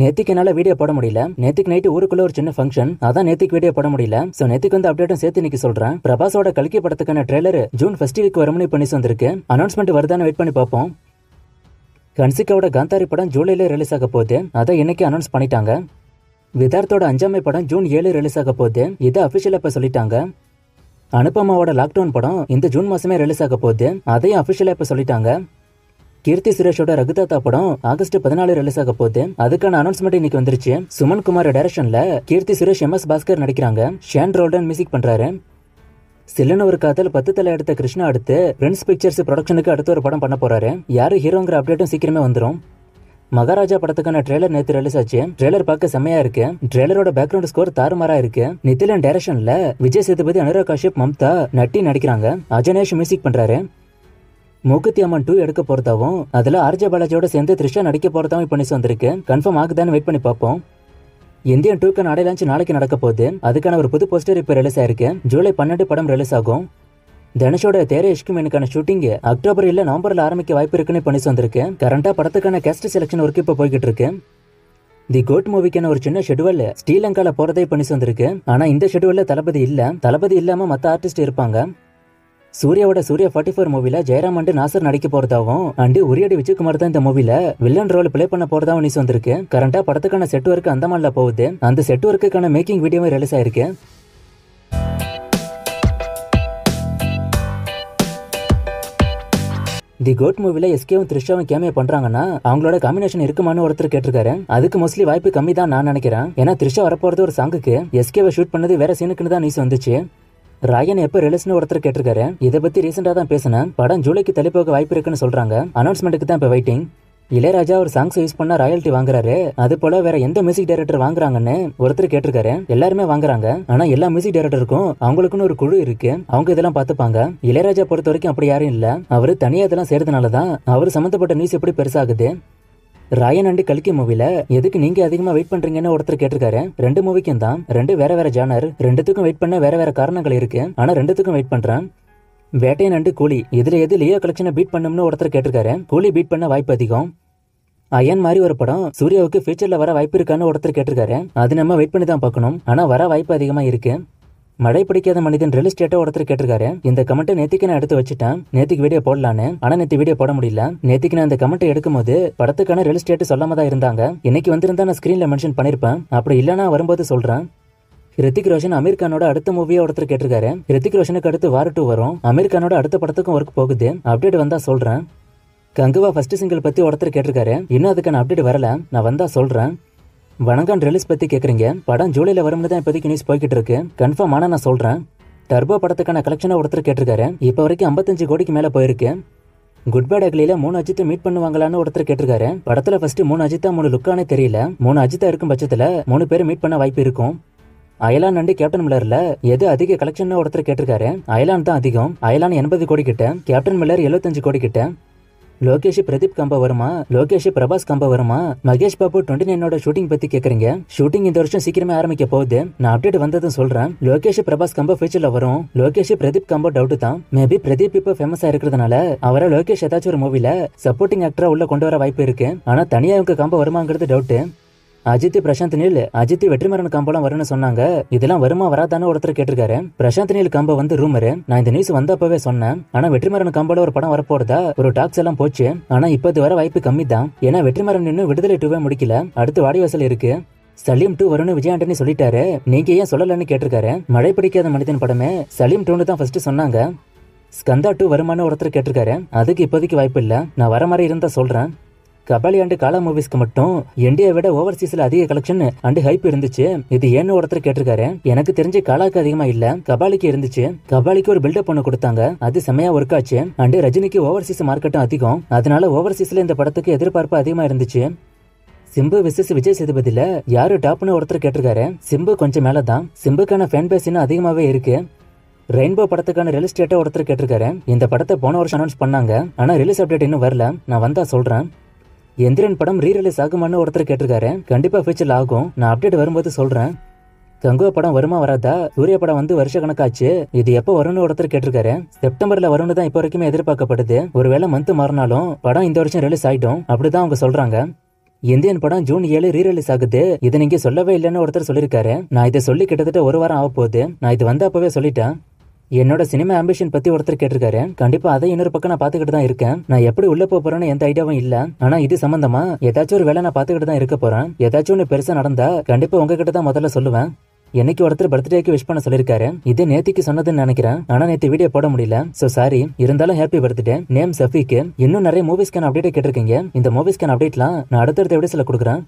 நேத்திக்கு என்னால வீடியோ போட முடியல. நேத்திக்கு நைட்டு ஊருக்குள்ள ஒரு சின்ன ஃபங்க்ஷன், அதான் நேத்திக்கு வீடியோ போட முடியல. சோ நேத்திக்கு வந்து அப்டேட்டும் சேர்த்து இன்னைக்கு சொல்றேன். பிரபாஸோட கல்கி படத்துக்கான ட்ரெய்லர் ஜூன் ஃபர்ஸ்ட் வீக் வரும்னு பண்ணி வந்திருக்கு. அனௌன்ஸ்மெண்ட் வருதான்னு வெயிட் பண்ணி பார்ப்போம். கன்சிகாவோட காந்தாரி படம் ஜூலைல ரிலீஸ் ஆக போகுது. அதை இன்னைக்கு அனௌன்ஸ் பண்ணிட்டாங்க. விதார்த்தோட அஞ்சாமை படம் ஜூன் 7 ரிலீஸ் ஆக போகுது. இதை அபிஷியலா இப்ப சொல்லிட்டாங்க. அனுபமாவோட லாக்டவுன் படம் இந்த ஜூன் மாசமே ரிலீஸ் ஆக போகுது. அதையும் அபிஷியலா இப்ப சொல்லிட்டாங்க. கீர்த்தி சுரேஷோட ரகுதாத்தா படம் ஆகஸ்ட் 14 ரிலீஸ் ஆக போகுது. அதுக்கான அனௌன்ஸ்மெண்ட் இன்னைக்கு வந்துருச்சு. சுமன் குமார் டைரக்ஷன்ல கீர்த்தி சுரேஷ், MS பாஸ்கர் நடிக்கிறாங்க. ஷேன் ரோல்டன் மியூசிக் பண்றாரு. சில்லுன்னு ஒரு காதல் 10 தலை எடுத்த கிருஷ்ணா அடுத்து பிரின்ஸ் பிக்சர்ஸ் ப்ரொடக்ஷனுக்கு அடுத்து ஒரு படம் பண்ண போறாரு. யாரு ஹீரோங்கிற அப்டேட்டும் சீக்கிரமே வந்துடும். மகாராஜா படத்துக்கான ட்ரெய்லர் நேத்து ரிலீஸ் ஆச்சு. ட்ரெய்லர் பார்க்க செம்மையா இருக்கு. ட்ரெய்லரோட பேக்ரவுண்ட் ஸ்கோர் தாறுமாறா இருக்கு. நிதிலன் டைரக்ஷன்ல விஜய் சேதுபதி, அனுராக் காஷ்யப், மம்தா, நட்டி நடிக்கிறாங்க. அஜனேஷ் மியூசிக் பண்றாரு. மூக்குத்தி அம்மன் 2 எடுக்க போறதாவும் அதுல ஆர்ஜே பாலாஜியோட சேர்ந்து த்ரிஷா நடிக்க போறதாவும் பண்ணி வந்திருக்கு. கன்ஃபார்ம் ஆகுதான்னு வெயிட் பண்ணி பார்ப்போம். இந்தியன் 2க்கான ஆடியோ லான்ச் நாளைக்கு நடக்க போகுது. அதுக்கான ஒரு புது போஸ்டர் இப்ப ரிலீஸ் ஆயிருக்கு. ஜூலை 12 படம் ரிலீஸ் ஆகும். தனுஷோட தேரே இஷ்கும் எனக்கான ஷூட்டிங் அக்டோபர் இல்ல நவம்பர்ல ஆரம்பிக்க வாய்ப்பு இருக்குன்னு பண்ணி வந்திருக்கு. கரண்டா படத்துக்கான கேஸ்ட் செலக்ஷன் ஒர்க் இப்ப போய்கிட்டு இருக்கு. தி கோட் மூவிக்கான ஒரு சின்ன ஷெட்யூல் ஸ்ரீலங்கால போறதே பண்ணி வந்திருக்கு. ஆனா இந்த ஷெட்யூல்ல தளபதி இல்ல. தளபதி இல்லாம மத்த ஆர்டிஸ்ட் இருப்பாங்க. சூர்யாவோட சூர்யா 44 மூவில ஜெயராம் அண்ட் நாசர் நடிக்க போறதாவும் அண்டு உரியடி விஜயகுமார் தான் இந்த மூவில வில்லன் ரோல் பிளே பண்ண போறதாவும் நியூஸ் வந்திருக்கு. கரண்டா படத்துக்கான செட் ஒர்க் அந்தமான்ல போகுது. அந்த செட் ஒர்க்குக்கான மேக்கிங் வீடியோவும் ரிலீஸ் ஆயிருக்கு. தி கோட் மூவில எஸ்கேவும் த்ரிஷாவும் கேமியா பண்றாங்கன்னா அவங்களோட காம்பினேஷன் இருக்குமான்னு ஒருத்தர் கேட்டிருக்காரு. அதுக்கு மோஸ்ட்லி வாய்ப்பு கம்மி தான் நான் நினைக்கிறேன். ஏன்னா த்ரிஷா வரப்போறது ஒரு சாங்குக்கு, எஸ்கேவை ஷூட் பண்ணது வேற சீனுக்குன்னு தான் நியூஸ் வந்துச்சு. ராயன் எப்ப ரிலீஸ்னு ஒருத்தர் கேட்டிருக்காரு. இதை பத்தி ரீசெண்டா தான் பேசினேன். படம் ஜூலைக்கு தள்ளி போக வாய்ப்பு இருக்குன்னு சொல்றாங்க. அனௌன்ஸ்மெண்ட்டுக்கு தான் இப்ப வெயிட்டிங். இளையராஜா ஒரு சாங்ஸ் யூஸ் பண்ணா ராயல்ட்டி வாங்குறாரு. அது போல வேற எந்த மியூசிக் டைரக்டர் வாங்குறாங்கன்னு ஒருத்தர் கேட்டிருக்காரு. எல்லாருமே வாங்குறாங்க. ஆனா எல்லா மியூசிக் டைரக்டருக்கும் அவங்களுக்குன்னு ஒரு குழு இருக்கு. அவங்க இதெல்லாம் பாத்துப்பாங்க. இளையராஜா பொறுத்த வரைக்கும் அப்படி யாரும் இல்ல. அவரு தனியா இதெல்லாம் செய்யறதுனாலதான் அவரு சம்பந்தப்பட்ட நியூஸ் எப்படி பெருசாகுது. ராயன் அண்ட் கல்கி மூவில எதுக்கு நீங்க அதிகமா வெயிட் பண்றீங்கன்னு ஒருத்தர் கேட்டிருக்காரு. 2 மூவிக்கும் தான். 2 வேற வேற ஜானர். 2த்துக்கும் வெயிட் பண்ண வேற வேற காரணங்கள் இருக்கு. ஆனா 2த்துக்கும் வெயிட் பண்றேன். வேட்டையன் அண்ட் கூலி இதுல எது லியோ கலெக்ஷனை பீட் பண்ணும்னு ஒருத்தர் கேட்டிருக்காரு. கூலி பீட் பண்ண வாய்ப்பு அதிகம். அயன் மாதிரி ஒரு படம் சூர்யாவுக்கு ஃபியூச்சர்ல வர வாய்ப்பு இருக்கான்னு ஒருத்தர் கேட்டிருக்காரு. அது நம்ம வெயிட் பண்ணி தான் பார்க்கணும். ஆனா வர வாய்ப்பு அதிகமா இருக்கு. மழை பிடிக்காத மனிதன் ரிலீஸ் டேட்டா ஒருத்தர் கேட்டிருக்காரு. இந்த கமெண்ட் நேத்திக்கு நான் எடுத்து வச்சுட்டேன். நேத்திக்கு வீடியோ போடலான்னு. ஆனா நேத்து வீடியோ போட முடியல. நேத்திக்கு நான் இந்த கமெண்ட் எடுக்கும் போது படத்துக்கான ரிலீஸ் டேட் சொல்லாம தான் இருந்தாங்க. இன்னைக்கு வந்திருந்தா நான் ஸ்கிரீன்ல மென்ஷன் பண்ணிருப்பேன். அப்படி இல்லனா வரும்போது சொல்றேன். ரித்திக் ரோஷன் அமீர் கானோட அடுத்த மூவியை ஒருத்தர் கேட்டிருக்காரு. ரித்திக் ரோஷனுக்கு அடுத்து வார் 2 வரும். அமீர் கானோட அடுத்த படத்துக்கும் ஒர்க் போகுது. அப்டேட் வந்தா சொல்றேன். கங்குவா ஃபர்ஸ்ட் சிங்கிள் பத்தி ஒருத்தர் கேட்டிருக்காரு. இன்னும் அதுக்கான அப்டேட் வரல. நான் வந்தா சொல்றேன். வணங்கான் ரிலீஸ் பத்தி கேக்குறீங்க. படம் ஜூலைல வரும்னு தான் இப்போதைக்கு நியூஸ் போய்கிட்டு இருக்கு. கன்ஃபார்ம் ஆனா நான் சொல்றேன். டர்போ படத்துக்கான கலெக்ஷனை ஒருத்தர் கேட்டிருக்காரு. இப்போ வரைக்கும் 55 கோடிக்கு மேல போயிருக்கு. குட் பேட் அக்லியில 3 அஜித்தை மீட் பண்ணுவாங்களான்னு ஒருத்தர் கேட்டிருக்காரு. படத்துல ஃபர்ஸ்ட் 3 அஜித்தா 3 லுக்கானே தெரியல. 3 அஜித்தா இருக்கும் பட்சத்துல 3 பேர் மீட் பண்ண வாய்ப்பு இருக்கும். அயலான் அண்ட் கேப்டன் மில்லர்ல எது அதிக கலெக்ஷன் ஒருத்தர் கேட்டிருக்காரு. அயலான் தான் அதிகம். அயலான் 80 கோடி கிட்ட, கேப்டன் மில்லர் 75 கோடி கிட்ட. லோகேஷ் பிரதீப் காம்பா வருமா, லோகேஷ் பிரபாஸ் காம்பா வருமா, மகேஷ் பாபு 29 ஷூட்டிங் பத்தி கேக்குறீங்க. ஷூட்டிங் இந்த வருஷம் சீக்கிரமே ஆரம்பிக்க போகுது. நான் அப்டேட் வந்ததும் சொல்றேன். லோகேஷ் பிரபாஸ் காம்பா ஃபியூச்சர்ல வரும். லோகேஷ் பிரதீப் காம்பா டவுட் தான். மேபி பிரதீப் இப்ப ஃபேமஸா இருக்கிறதுனால அவரை லோகேஷ் ஏதாச்சும் ஒரு மூவில சப்போர்ட்டிங் ஆக்டரா உள்ள கொண்டு வர வாய்ப்பு இருக்கு. ஆனா தனியா இவங்க காம்பா வருமாங்கிறது டவுட். அஜித் பிரசாந்த் நீல், அஜித் வெற்றிமாறன் காம்போலாம் வரும்னு சொன்னாங்க. இதெல்லாம் வருமா வராதான்னு ஒருத்தர் கேட்டிருக்காரு. பிரசாந்த் நீல் காம்போ வந்து ரூமரு. நான் இந்த நியூஸ் வந்தப்பவே சொன்னேன். ஆனா வெற்றிமாறன் காம்போல ஒரு படம் வரப்போறதா ஒரு டாக்ஸ் எல்லாம் போச்சு. ஆனா இப்ப இது வர வாய்ப்பு கம்மி தான். ஏன்னா வெற்றிமாறன் இன்னும் விடுதலை 2 முடிக்கல. அடுத்து வாடிவாசல் இருக்கு. சலீம் 2 வரும்னு விஜய் ஆண்டனி சொல்லிட்டாரு. நீங்க ஏன் சொல்லலன்னு கேட்டிருக்காரு. மழை பிடிக்காத மனிதன் படமே சலீம் 2 தான் ஃபர்ஸ்ட் சொன்னாங்க. ஸ்கந்தா 2 வருமானு ஒருத்தர் கேட்டிருக்காரு. அதுக்கு இப்போதைக்கு வாய்ப்பு இல்ல. நான் வர மாதிரி இருந்தா சொல்றேன். கபாலி அண்ட் காலா மூவிஸ்க்கு மட்டும் இந்தியா விட ஓவர்சீஸ்ல அதிக கலெக்ஷன் அண்ட் ஹைப் இருந்துச்சு. இது ஏன்னு ஒருத்தர் கேட்டிருக்காரு. எனக்கு தெரிஞ்சு காலாக்கு அதிகமா இல்ல, கபாலிக்கு இருந்துச்சு. கபாலிக்கு ஒரு பில்டப் ஒண்ணு கொடுத்தாங்க. அது செமையா ஒர்க் ஆச்சு. அண்ட் ரஜினிக்கு ஓவர்சீஸ் மார்க்கெட்டும் அதிகம். அதனால ஓவர்சீஸ்ல இந்த படத்துக்கு எதிர்பார்ப்பு அதிகமா இருந்துச்சு. சிம்பு விசஸ் விஜய் சேதுபதியில யாரு டாப்னு ஒருத்தர் கேட்டிருக்காரு. சிம்பு கொஞ்சம் மேலதான். சிம்புக்கான ஃபேன் பேஸ் இன்னும் அதிகமாவே இருக்கு. ரெயின்போ படத்துக்கான ரிலீஸ் டேட்டா ஒருத்தர் கேட்டிருக்காரு. இந்த படத்தை போன வருஷம் அனௌன்ஸ் பண்ணாங்க. ஆனா ரிலீஸ் அப்டேட் இன்னும் வரல. நான் வந்தா சொல்றேன். எந்திரன் படம் ரீரிலீஸ் ஆகுமான்னு ஒருத்தர் கேட்டிருக்காரு. கண்டிப்பா ஃபியூச்சர்ல ஆகும். நான் அப்டேட் வரும்போது சொல்றேன். கங்குவா படம் வருமா வராதா? சூர்யா படம் வந்து வருஷ கணக்காச்சு. இது எப்ப வரும்னு ஒருத்தர் கேட்டிருக்காரு. செப்டம்பர்ல வரும்னு தான் இப்போ வரைக்குமே எதிர்பார்க்கப்படுது. ஒருவேளை மந்த் மாறினாலும் படம் இந்த வருஷம் ரிலீஸ் ஆயிடும். அப்படிதான் அவங்க சொல்றாங்க. இந்தியன் படம் ஜூன் 7 ரீரிலீஸ் ஆகுது. இதை நீங்க சொல்லவே இல்லைன்னு ஒருத்தர் சொல்லிருக்காரு. நான் இதை சொல்லி கிட்டத்தட்ட ஒரு வாரம் ஆக போகுது. நான் இது வந்த அப்பவே சொல்லிட்டேன். என்னோட சினிமா ஆம்பிஷன் பத்தி ஒருத்தர் கேட்டிருக்காரு. கண்டிப்பா அதை இன்னொரு பக்கம் நான் பாத்துக்கிட்டு தான் இருக்கேன். நான் எப்படி உள்ள போறேன்னு எந்த ஐடியாவும் இல்ல. ஆனா இது சம்பந்தமா ஏதாச்சும் ஒரு வேலை நான் பாத்துக்கிட்டு தான் இருக்க போறேன். ஏதாச்சும் ஒண்ணு பெருசா நடந்தா கண்டிப்பா உங்ககிட்ட தான் முதல்ல சொல்லுவேன். என்னைக்கு ஒருத்தர் பர்த்டேக்கு விஷ் பண்ண சொல்லிருக்காரு. இது நேத்திக்கு சொன்னதுன்னு நினைக்கிறேன். ஆனா நேத்து வீடியோ போட முடியல. So sorry. இருந்தாலும் ஹாப்பி பர்த்டே. நேம் சஃபீக். இன்னும் நிறைய மூவிஸ்க்கான அப்டேட் கேட்டிருக்கீங்க. இந்த மூவிஸ்க்கான அப்டேட்லாம் நான் அடுத்தடுத்த வீடியோஸ்ல கொடுக்குறேன்.